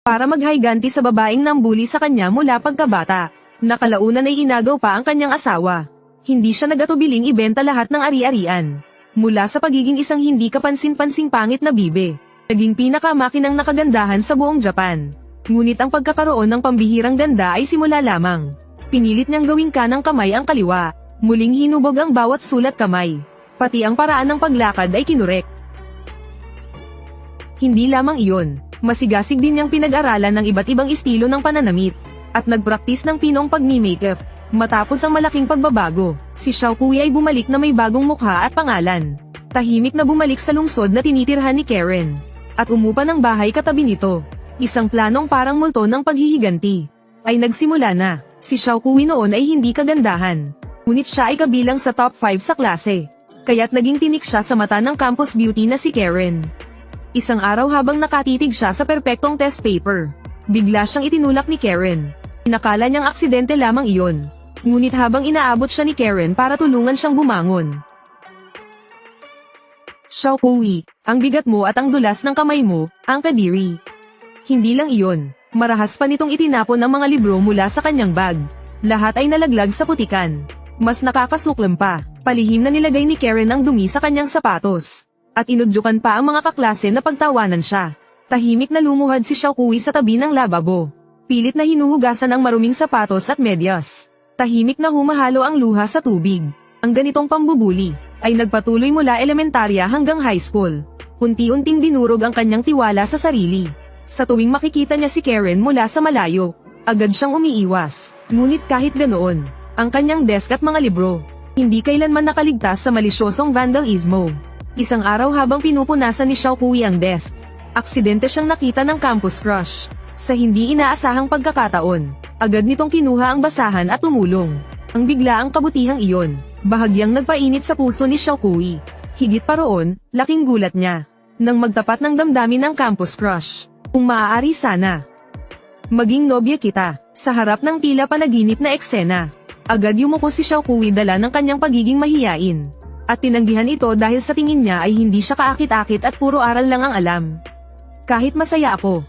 para maghiganti sa babaeng nambuli sa kanya mula pagkabata. Nakalaunan ay inagaw pa ang kanyang asawa. Hindi siya nag-atubiling ibenta lahat ng ari-arian. Mula sa pagiging isang hindi kapansin-pansing pangit na bibe, naging pinakamakinang nakagandahan sa buong Japan. Ngunit ang pagkakaroon ng pambihirang ganda ay simula lamang. Pinilit niyang gawing kanang kamay ang kaliwa. Muling hinubog ang bawat sulat kamay. Pati ang paraan ng paglakad ay kinurek. Hindi lamang iyon, masigasig din niyang pinag-aralan ng iba't ibang estilo ng pananamit, at nagpraktis ng pinong pagmi-makeup. Matapos ang malaking pagbabago, si Xiaokui ay bumalik na may bagong mukha at pangalan. Tahimik na bumalik sa lungsod na tinitirhan ni Karen, at umupa ng bahay katabi nito. Isang planong parang multo ng paghihiganti ay nagsimula na. Si Xiaokui noon ay hindi kagandahan, ngunit siya ay kabilang sa top 5 sa klase, kaya't naging tinik siya sa mata ng campus beauty na si Karen. Isang araw habang nakatitig siya sa perpektong test paper, bigla siyang itinulak ni Karen. Inakala niyang aksidente lamang iyon, ngunit habang inaabot siya ni Karen para tulungan siyang bumangon. Xiaokui, ang bigat mo at ang dulas ng kamay mo, ang kadiri. Hindi lang iyon, marahas pa nitong itinapon ang mga libro mula sa kanyang bag. Lahat ay nalaglag sa putikan. Mas nakakasuklam pa, palihim na nilagay ni Karen ang dumi sa kanyang sapatos. At inudyukan pa ang mga kaklase na pagtawanan siya. Tahimik na lumuhad si Xiaokui sa tabi ng lababo. Pilit na hinuhugasan ang maruming sapatos at medyas. Tahimik na humahalo ang luha sa tubig. Ang ganitong pambubuli ay nagpatuloy mula elementarya hanggang high school. Unti-unting dinurog ang kanyang tiwala sa sarili. Sa tuwing makikita niya si Karen mula sa malayo, agad siyang umiiwas. Ngunit kahit ganoon, ang kanyang desk at mga libro, hindi kailanman nakaligtas sa malisyosong vandalismo. Isang araw habang pinupunasan ni Xiaokui ang desk, aksidente siyang nakita ng campus crush. Sa hindi inaasahang pagkakataon, agad nitong kinuha ang basahan at tumulong. Ang biglaang kabutihang iyon, bahagyang nagpainit sa puso ni Xiaokui. Higit pa roon, laking gulat niya nang magtapat ng damdamin ng campus crush. Kung maaari sana maging nobya kita, sa harap ng tila panaginip na eksena. Agad yumuko si Xiaokui dala ng kanyang pagiging mahiyain. At tinanggihan ito dahil sa tingin niya ay hindi siya kaakit-akit at puro aral lang ang alam. Kahit masaya ako.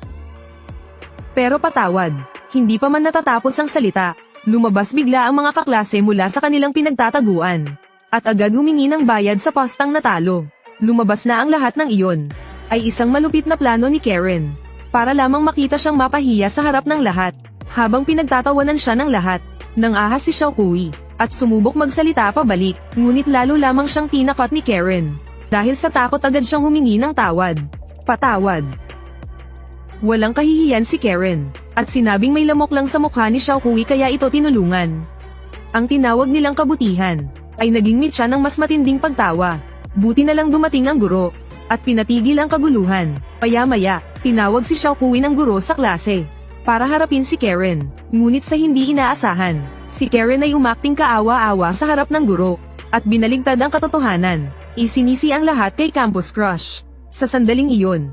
Pero patawad, hindi pa man natatapos ang salita, lumabas bigla ang mga kaklase mula sa kanilang pinagtataguan. At agad humingi ng bayad sa pastang natalo. Lumabas na ang lahat ng iyon. Ay isang malupit na plano ni Karen. Para lamang makita siyang mapahiya sa harap ng lahat. Habang pinagtatawanan siya ng lahat, nangahas si Xiaokui at sumubok magsalita pabalik, ngunit lalo lamang siyang tinakot ni Karen. Dahil sa takot agad siyang humingi ng tawad. Patawad. Walang kahihiyan si Karen, at sinabing may lamok lang sa mukha ni Xiaokui kaya ito tinulungan. Ang tinawag nilang kabutihan, ay naging mitya ng mas matinding pagtawa. Buti na lang dumating ang guro, at pinatigil ang kaguluhan. Maya-maya, tinawag si Xiaokui ng guro sa klase, para harapin si Karen. Ngunit sa hindi inaasahan, si Karen ay umakting kaawa-awa sa harap ng guro, at binaligtad ang katotohanan. Isinisi ang lahat kay campus crush. Sa sandaling iyon,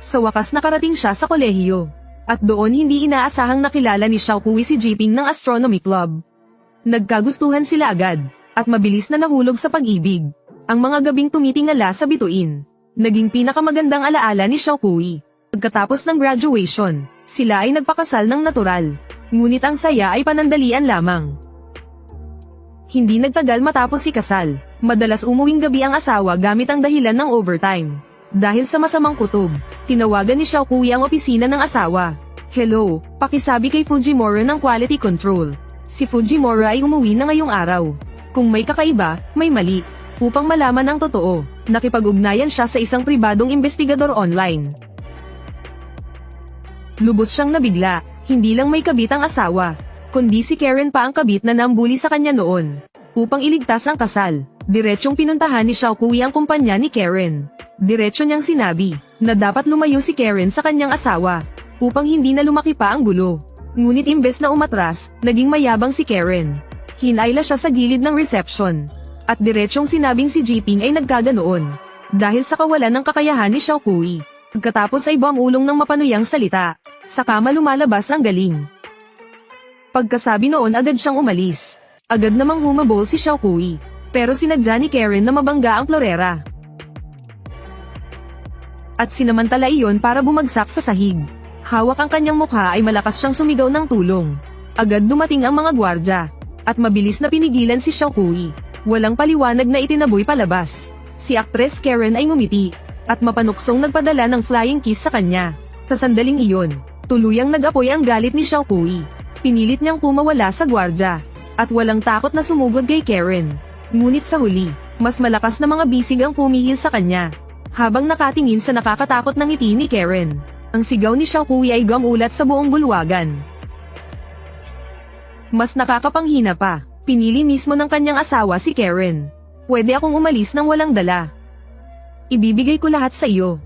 sa wakas nakarating siya sa kolehiyo, at doon hindi inaasahang nakilala ni Xiaokui si Jiping ng Astronomy Club. Nagkagustuhan sila agad, at mabilis na nahulog sa pag-ibig. Ang mga gabing tumitingala sa bituin, naging pinakamagandang alaala ni Xiaokui. Pagkatapos ng graduation, sila ay nagpakasal ng natural. Ngunit ang saya ay panandalian lamang. Hindi nagtagal matapos ikasal, madalas umuwing gabi ang asawa gamit ang dahilan ng overtime. Dahil sa masamang kutob, tinawagan ni Xiaokui ang opisina ng asawa. Hello, pakisabi kay Fujimura ng quality control. Si Fujimura ay umuwi na ngayong araw. Kung may kakaiba, may mali. Upang malaman ang totoo, nakipag-ugnayan siya sa isang pribadong investigador online. Lubos siyang nabigla, hindi lang may kabit ang asawa, kundi si Karen pa ang kabit na nambuli sa kanya noon. Upang iligtas ang kasal, diretsyong pinuntahan ni Xiaokui ang kumpanya ni Karen. Diretso niyang sinabi na dapat lumayo si Karen sa kanyang asawa, upang hindi na lumaki pa ang gulo. Ngunit imbes na umatras, naging mayabang si Karen. Hinayla siya sa gilid ng reception, at diretsyong sinabing si Jiping ay nagkaganoon, dahil sa kawalan ng kakayahan ni Xiaokui. Pagkatapos ay bumulong ng mapanuyang salita, saka lumalabas ang galing. Pagkasabi noon agad siyang umalis. Agad namang humabol si Xiaokui, pero sinadya ni Karen na mabangga ang klorera. at sinamantala iyon para bumagsak sa sahig. Hawak ang kanyang mukha ay malakas siyang sumigaw ng tulong. Agad dumating ang mga gwardya, at mabilis na pinigilan si Xiaokui. Walang paliwanag na itinaboy palabas. Si aktres Karen ay ngumiti, at mapanuksong nagpadala ng flying kiss sa kanya. Sa sandaling iyon, tuluyang nag-apoy ang galit ni Xiaokui. Pinilit niyang pumawala sa gwardya, at walang takot na sumugod kay Karen. Ngunit sa huli, mas malakas na mga bisig ang pumihil sa kanya. Habang nakatingin sa nakakatakot ng ngiti ni Karen, ang sigaw ni Xiaokui ay gumulat sa buong bulwagan. Mas nakakapanghina pa, pinili mismo ng kanyang asawa si Karen. Pwede akong umalis nang walang dala. Ibibigay ko lahat sa iyo.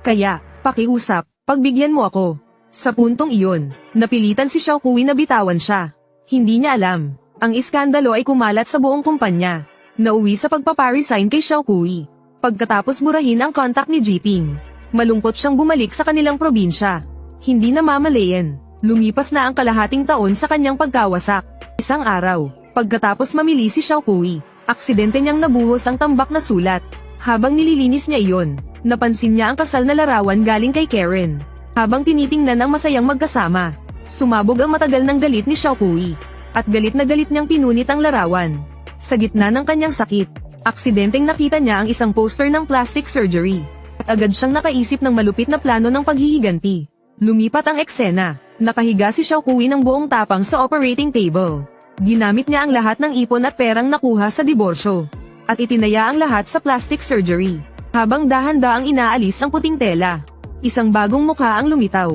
Kaya, pakiusap, pagbigyan mo ako. Sa puntong iyon, napilitan si Xiaokui na bitawan siya. Hindi niya alam, ang iskandalo ay kumalat sa buong kumpanya. Nauwi sa pagpaparesign kay Xiaokui. Pagkatapos burahin ang kontak ni Jiping, malungkot siyang bumalik sa kanilang probinsya. Hindi na mamalayan, lumipas na ang kalahating taon sa kanyang pagkawasak. Isang araw, pagkatapos mamili si Xiaokui, aksidente niyang nabuhos ang tambak na sulat. Habang nililinis niya iyon, napansin niya ang kasal na larawan galing kay Karen. Habang tinitingnan ang masayang magkasama, sumabog ang matagal ng galit ni Xiaokui, at galit na galit niyang pinunit ang larawan. Sa gitna ng kanyang sakit, aksidenteng nakita niya ang isang poster ng plastic surgery. At agad siyang nakaisip ng malupit na plano ng paghihiganti. Lumipat ang eksena, nakahiga si Xiaokui ng buong tapang sa operating table. Ginamit niya ang lahat ng ipon at perang nakuha sa diborsyo, at itinaya ang lahat sa plastic surgery. Habang dahan-daang inaalis ang puting tela, isang bagong mukha ang lumitaw.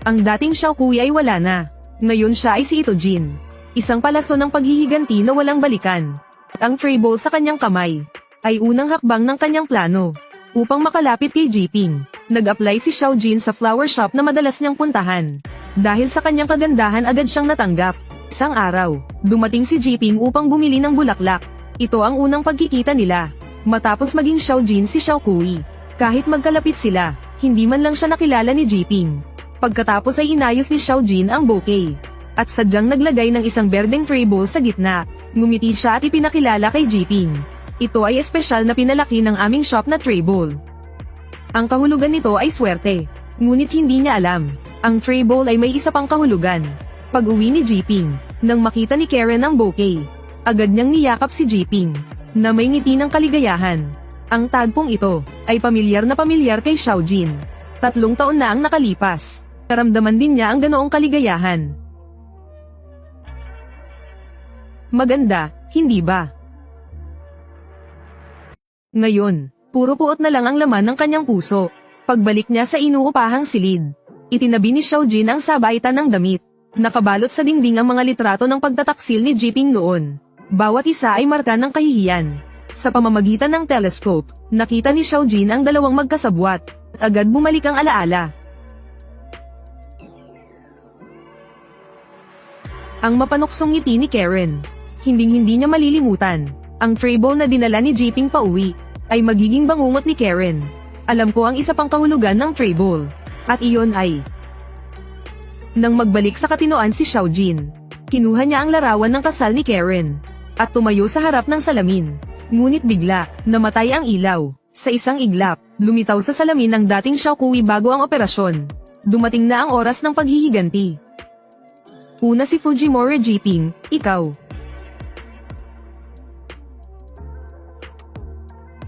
Ang dating Xiaokui ay wala na. Ngayon siya ay si Itojin. Isang palaso ng paghihiganti na walang balikan. Ang tray bowl sa kanyang kamay ay unang hakbang ng kanyang plano. Upang makalapit kay Jiping, nag-apply si Xiaojin sa flower shop na madalas niyang puntahan. Dahil sa kanyang kagandahan agad siyang natanggap. Isang araw, dumating si Jiping upang bumili ng bulaklak. Ito ang unang pagkikita nila. Matapos maging Xiaojin si Xiaokui, kahit magkalapit sila, hindi man lang siya nakilala ni Jiping. Pagkatapos ay inayos ni Xiaojin ang bouquet, at sadyang naglagay ng isang berdeng tray bowl sa gitna. Ngumiti siya at ipinakilala kay Jiping. Ito ay espesyal na pinalaki ng aming shop na tray bowl. Ang kahulugan nito ay swerte, ngunit hindi niya alam, ang tray bowl ay may isa pang kahulugan. Pag-uwi ni Jiping, nang makita ni Karen ang bouquet, agad niyang niyakap si Jiping, na may ngiti ng kaligayahan. Ang tagpong ito, ay pamilyar na pamilyar kay Xiaojin. 3 taon na ang nakalipas, naramdaman din niya ang ganoong kaligayahan. Maganda, hindi ba? Ngayon, puro puot na lang ang laman ng kanyang puso. Pagbalik niya sa inuupahang silid, itinabi ni Xiaojin ang sabaitan ng damit. Nakabalot sa dingding ang mga litrato ng pagtataksil ni Jiping noon. Bawat isa ay marka ng kahihiyan. Sa pamamagitan ng telescope, nakita ni Xiaojin ang dalawang magkasabwat. Agad bumalik ang alaala. Ang mapanuksong ngiti ni Karen. Hinding-hindi niya malilimutan. Ang tray bowl na dinala ni Jiping pauwi, ay magiging bangungot ni Karen. Alam ko ang isa pang kahulugan ng tray bowl. At iyon ay... Nang magbalik sa katinoan si Xiaojin, kinuha niya ang larawan ng kasal ni Karen, at tumayo sa harap ng salamin. Ngunit bigla, namatay ang ilaw. Sa isang iglap, lumitaw sa salamin ng dating Xiaokui bago ang operasyon. Dumating na ang oras ng paghihiganti. Una si Fujimori Jiping, ikaw.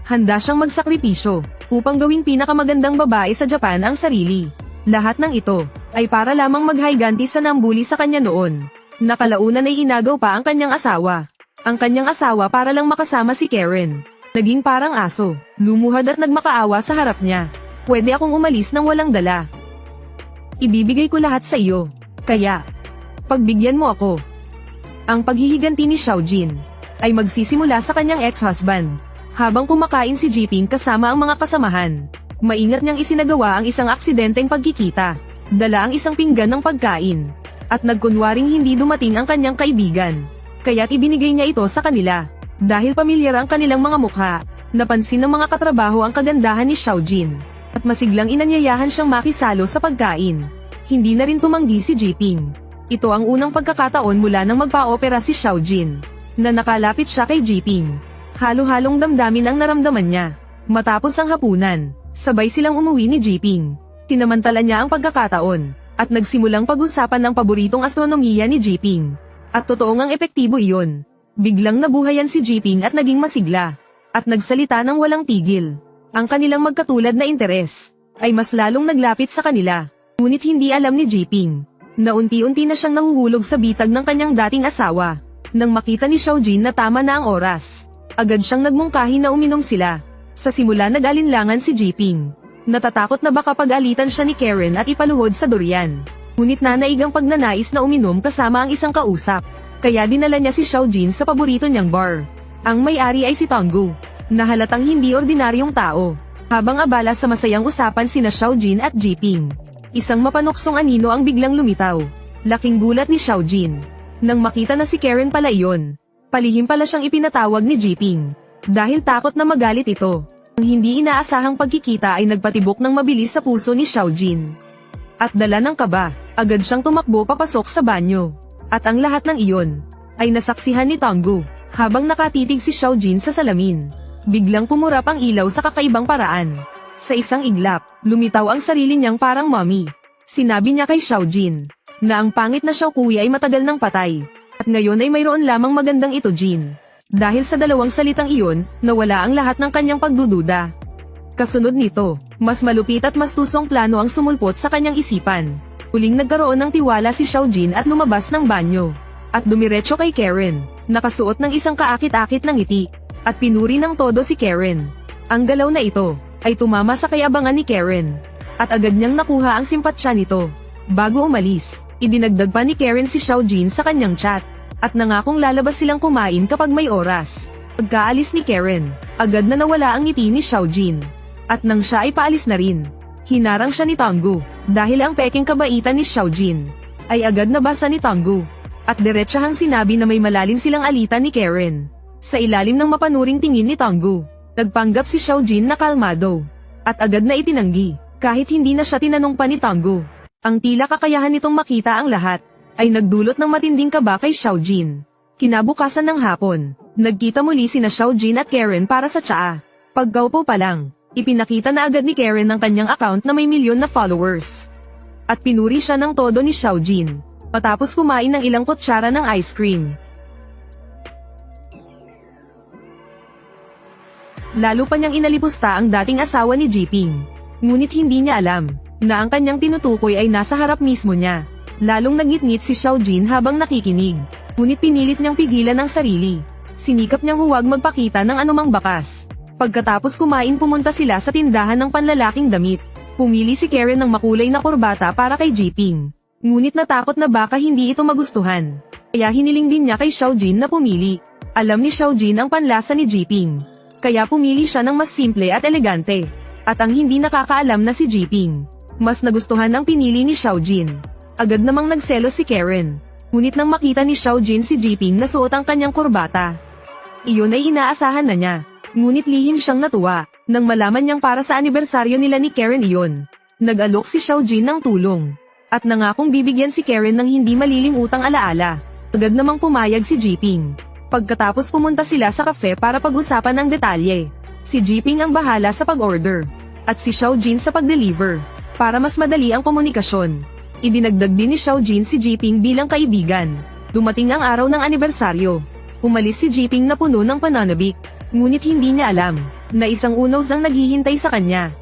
Handa siyang magsakripisyo, upang gawing pinakamagandang babae sa Japan ang sarili. Lahat ng ito, ay para lamang maghiganti sa nambuli sa kanya noon. Nakalaunan ay inagaw pa ang kanyang asawa. Ang kanyang asawa para lang makasama si Karen. Naging parang aso, lumuhad at nagmakaawa sa harap niya. Pwede akong umalis nang walang dala. Ibibigay ko lahat sa iyo. Kaya, pagbigyan mo ako. Ang paghihiganti ni Xiaojin, ay magsisimula sa kanyang ex-husband. Habang kumakain si Jiping kasama ang mga kasamahan, maingat niyang isinagawa ang isang aksidenteng pagkikita. Dala ang isang pinggan ng pagkain, at nagkunwaring hindi dumating ang kanyang kaibigan. Kaya't ibinigay niya ito sa kanila. Dahil pamilyar ang kanilang mga mukha, napansin ng mga katrabaho ang kagandahan ni Xiaojin, at masiglang inanyayahan siyang makisalo sa pagkain. Hindi na rin tumanggi si Jiping. Ito ang unang pagkakataon mula nang magpa-opera si Xiaojin, na nakalapit siya kay Jiping. Halo-halong damdamin ang naramdaman niya. Matapos ang hapunan, Sabay silang umuwi ni Jiping. Sinamantala niya ang pagkakataon, at nagsimulang pag-usapan ng paboritong astronomiya ni Jiping. At totoo ngang epektibo iyon. Biglang nabuhayan si Jiping at naging masigla. At nagsalita ng walang tigil. Ang kanilang magkatulad na interes ay mas lalong naglapit sa kanila. Ngunit hindi alam ni Jiping na unti-unti na siyang nahuhulog sa bitag ng kanyang dating asawa. Nang makita ni Xiaojin na tama na ang oras, agad siyang nagmungkahi na uminom sila. Sa simula nag-alinlangan si Jiping. Natatakot na baka pag-alitan siya ni Karen at ipaluhod sa durian. Ngunit nanaig ang pagnanais na uminom kasama ang isang kausap. Kaya dinala niya si Xiaojin sa paborito niyang bar. Ang may-ari ay si Tonggu, na halatang hindi ordinaryong tao. Habang abala sa masayang usapan sina Xiaojin at Jiping, isang mapanuksong anino ang biglang lumitaw. Laking gulat ni Xiaojin nang makita na si Karen pala iyon. Palihim pala siyang ipinatawag ni Jiping dahil takot na magalit ito. Ang hindi inaasahang pagkikita ay nagpatibok ng mabilis sa puso ni Xiaojin. At dala ng kaba, agad siyang tumakbo papasok sa banyo. At ang lahat ng iyon ay nasaksihan ni Tonggu habang nakatitig si Xiaojin sa salamin. Biglang pumurap ang ilaw sa kakaibang paraan. Sa isang iglap, lumitaw ang sarili niyang parang mommy. Sinabi niya kay Xiaojin na ang pangit na Xiaokuya ay matagal nang patay. At ngayon ay mayroon lamang magandang ito Jin. Dahil sa dalawang salitang iyon, nawala ang lahat ng kanyang pagdududa. Kasunod nito, mas malupit at mas tusong plano ang sumulpot sa kanyang isipan. Huling nagkaroon ng tiwala si Xiaojin at lumabas ng banyo. At dumiretso kay Karen, nakasuot ng isang kaakit-akit na ngiti. At pinuri ng todo si Karen. Ang galaw na ito ay tumama sa kayabangan ni Karen. At agad niyang nakuha ang simpatsya nito. Bago umalis, idinagdag pa ni Karen si Xiaojin sa kanyang chat. At nangakong lalabas silang kumain kapag may oras. Pagkaalis ni Karen, agad na nawala ang ngiti ni Xiaojin. At nang siya ay paalis na rin, hinarang siya ni Tonggu, dahil ang peking kabaitan ni Xiaojin ay agad nabasa ni Tonggu. At diretsahang sinabi na may malalim silang alitan ni Karen. Sa ilalim ng mapanuring tingin ni Tonggu, nagpanggap si Xiaojin na kalmado. At agad na itinanggi, kahit hindi na siya tinanong pa ni Tonggu. Ang tila kakayahan nitong makita ang lahat ay nagdulot ng matinding kaba kay Xiaojin. Kinabukasan ng hapon, nagkita muli sina Xiaojin at Karen para sa tsaa. Pagkaupo pa lang, ipinakita na agad ni Karen ang kanyang account na may milyon na followers. At pinuri siya ng todo ni Xiaojin, matapos kumain ng ilang kutsara ng ice cream. Lalo pa niyang inalipusta ang dating asawa ni Jiping. Ngunit hindi niya alam na ang kanyang tinutukoy ay nasa harap mismo niya. Lalong nagngit-ngit si Xiaojin habang nakikinig. Ngunit pinilit niyang pigilan ang sarili. Sinikap niyang huwag magpakita ng anumang bakas. Pagkatapos kumain pumunta sila sa tindahan ng panlalaking damit. Pumili si Karen ng makulay na kurbata para kay Jiping. Ngunit natakot na baka hindi ito magustuhan. Kaya hiniling din niya kay Xiaojin na pumili. Alam ni Xiaojin ang panlasa ni Jiping. Kaya pumili siya ng mas simple at elegante. At ang hindi nakakaalam na si Jiping, mas nagustuhan ang pinili ni Xiaojin. Agad namang nagselos si Karen. Ngunit nang makita ni Xiaojin si Jiping na suot ang kanyang kurbata, iyon ay inaasahan na niya. Ngunit lihim siyang natuwa nang malaman niyang para sa anibersaryo nila ni Karen iyon. Nag-alok si Xiaojin ng tulong. At nangakong bibigyan si Karen ng hindi malilimutang alaala. Agad namang pumayag si Jiping. Pagkatapos pumunta sila sa cafe para pag-usapan ng detalye. Si Jiping ang bahala sa pag-order. At si Xiaojin sa pag-deliver. Para mas madali ang komunikasyon. Idinagdag din ni Xiaojin si Jiping bilang kaibigan. Dumating ang araw ng anibersaryo. Umalis si Jiping na puno ng pananabik. Ngunit hindi niya alam na isang unos ang naghihintay sa kanya.